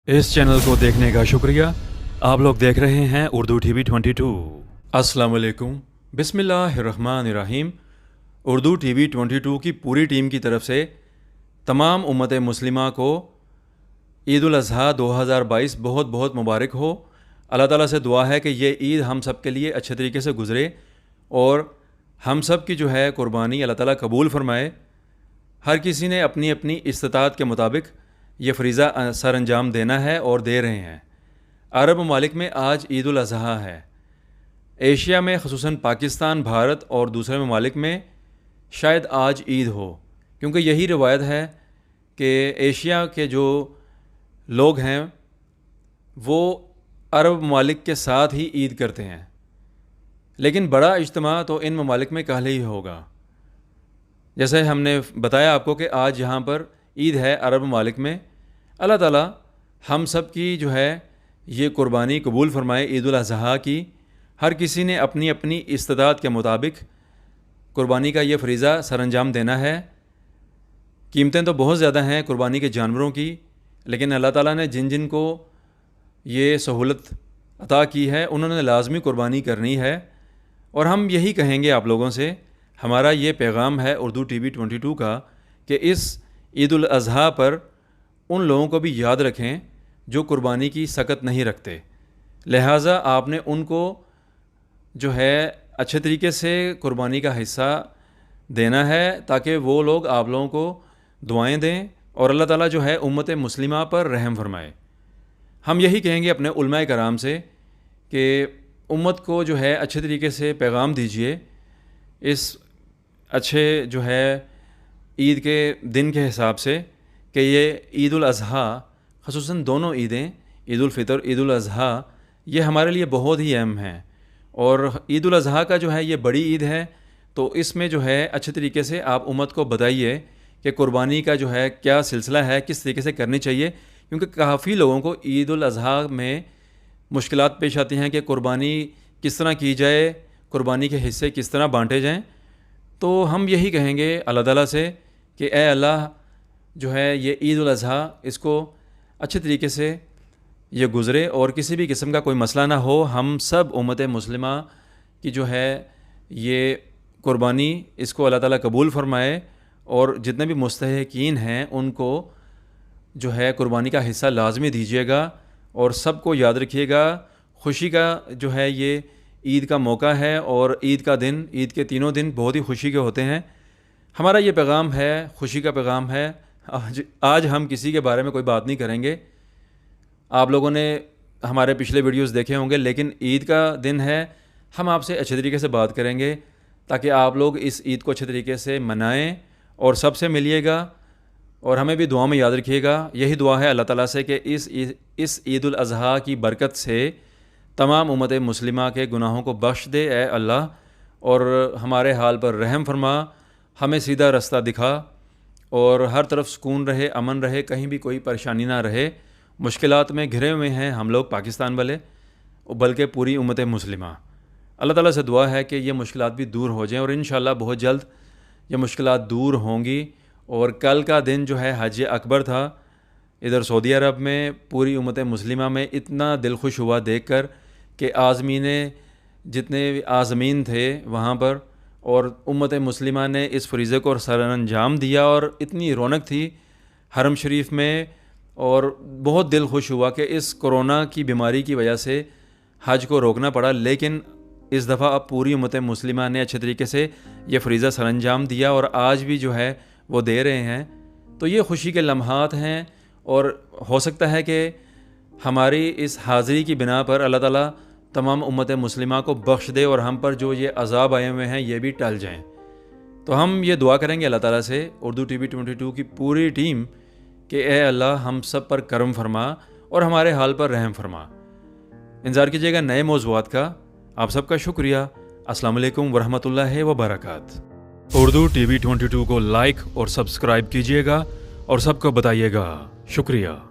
इस चैनल को देखने का शुक्रिया। आप लोग देख रहे हैं उर्दू टीवी 22। अस्सलाम वालेकुम, बिस्मिल्लाहिर्रहमानिर्रहीम। उर्दू टीवी 22 की पूरी टीम की तरफ से तमाम उम्मत मुस्लिमा को ईद उल अज़हा 2022 बहुत बहुत मुबारक हो। अल्लाह ताला से दुआ है कि ये ईद हम सब के लिए अच्छे तरीके से गुज़रे और हम सब की जो है कुर्बानी अल्लाह ताला कबूल फ़रमाए। हर किसी ने अपनी अपनी इस्तिताअत के मुताबिक ये फ़रीज़ा सर अंजाम देना है और दे रहे हैं। अरब ममालिक में आज ईद उल अज़हा है। एशिया में ख़ुसूसन पाकिस्तान, भारत और दूसरे ममालिक में शायद आज ईद हो, क्योंकि यही रिवायत है कि एशिया के जो लोग हैं वो अरब ममालिक के साथ ही ईद करते हैं, लेकिन बड़ा इज्तिमा तो इन ममालिक में कल ही होगा। जैसे हमने बताया आपको कि आज यहाँ पर ईद है अरब ममालिक में। अल्लाह ताला हम सब की जो है ये कुर्बानी कबूल फ़रमाए ईद उल अज़हा की। हर किसी ने अपनी अपनी इस्तिताअत के मुताबिक कुर्बानी का ये फ़रीज़ा सर अंजाम देना है। कीमतें तो बहुत ज़्यादा हैं कुर्बानी के जानवरों की, लेकिन अल्लाह ताला ने जिन जिन को ये सहूलत अता की है उन्होंने लाजमी कुर्बानी करनी है। और हम यही कहेंगे आप लोगों से, हमारा ये पैगाम है उर्दू टीवी 22 का कि इस ईद उल अज़हा पर उन लोगों को भी याद रखें जो कुर्बानी की सकत नहीं रखते। लिहाजा आपने उनको जो है अच्छे तरीके से कुर्बानी का हिस्सा देना है, ताकि वो लोग आप लोगों को दुआएं दें और अल्लाह ताला जो है उम्मत मुस्लिमा पर रहम फरमाए। हम यही कहेंगे अपने उलमाए कराम से कि उम्मत को जो है अच्छे तरीके से पैगाम दीजिए इस अच्छे जो है ईद के दिन के हिसाब से कि ये ईद उल अज़हा, ख़ुसूसन दोनों ईदें ईद उल फ़ितर, ईद उल अज़हा, ये हमारे लिए बहुत ही अहम हैं। और ईद उल अज़हा का जो है ये बड़ी ईद है, तो इसमें जो है अच्छे तरीके से आप उम्मत को बताइए कि कुर्बानी का जो है क्या सिलसिला है, किस तरीके से करनी चाहिए, क्योंकि काफ़ी लोगों को ईद उल अज़हा में मुश्किलात पेश आती हैं कि कुर्बानी किस तरह की जाए, कुर्बानी के हिस्से किस तरह बांटे जाएं। तो हम यही कहेंगे अल्लाह ताला से कि ए अल्लाह जो है ये ईद उल अज़हा इसको अच्छे तरीके से ये गुज़रे और किसी भी किस्म का कोई मसला ना हो। हम सब उम्मत मुस्लिमा की जो है ये कुर्बानी इसको अल्लाह ताला कबूल फ़रमाए और जितने भी मुस्तहिकीन हैं उनको जो है कुर्बानी का हिस्सा लाजमी दीजिएगा। और सबको याद रखिएगा, खुशी का जो है ये ईद का मौका है और ईद का दिन, ईद के तीनों दिन बहुत ही खुशी के होते हैं। हमारा ये पैगाम है, खुशी का पैगाम है। आज हम किसी के बारे में कोई बात नहीं करेंगे। आप लोगों ने हमारे पिछले वीडियोस देखे होंगे, लेकिन ईद का दिन है, हम आपसे अच्छे तरीके से बात करेंगे ताकि आप लोग इस ईद को अच्छे तरीके से मनाएं और सबसे मिलिएगा और हमें भी दुआ में याद रखिएगा। यही दुआ है अल्लाह ताला से कि इस ईद उल अज़हा की बरकत से तमाम उम्मत मुस्लिमा के गुनाहों को बख्श दे ए अल्लाह, और हमारे हाल पर रहम फरमा, हमें सीधा रास्ता दिखा और हर तरफ सुकून रहे, अमन रहे, कहीं भी कोई परेशानी ना रहे। मुश्किलात में घिरे हुए हैं हम लोग पाकिस्तान वाले, बल्कि पूरी उम्मत मुस्लिमा। अल्लाह ताला से दुआ है कि ये मुश्किलात भी दूर हो जाएं और इंशाअल्लाह बहुत जल्द ये मुश्किलात दूर होंगी। और कल का दिन जो है हज अकबर था इधर सऊदी अरब में, पूरी उम्मत मुस्लिमा में इतना दिल खुश हुआ देखकर कि जितने आज़मीन थे वहाँ पर और उम्मत मुस्लिमा ने इस फ़रीज़े को सर अंजाम दिया और इतनी रौनक थी हरम शरीफ में। और बहुत दिल खुश हुआ कि इस कोरोना की बीमारी की वजह से हज को रोकना पड़ा, लेकिन इस दफ़ा अब पूरी उम्मत मुस्लिमा ने अच्छे तरीके से ये फ़रीज़ा सर अंजाम दिया और आज भी जो है वो दे रहे हैं। तो ये खुशी के लम्हात हैं और हो सकता है कि हमारी इस हाज़िरी की बिना पर अल्लाह ताला तमाम उम्मत मुस्लिमा को बख्श दे और हम पर जो ये अज़ाब आए हुए हैं ये भी टल जाएं। तो हम ये दुआ करेंगे अल्लाह ताला से उर्दू टीवी 22 की पूरी टीम कि ए अल्लाह हम सब पर करम फरमा और हमारे हाल पर रहम फरमा। इंतज़ार कीजिएगा नए मौज़ूआत का। आप सबका शुक्रिया। अस्सलाम वालेकुम वरहमतुल्लाहि व बरकातहू। उर्दू टीवी 22 को लाइक और सब्सक्राइब कीजिएगा और सबको बताइएगा। शुक्रिया।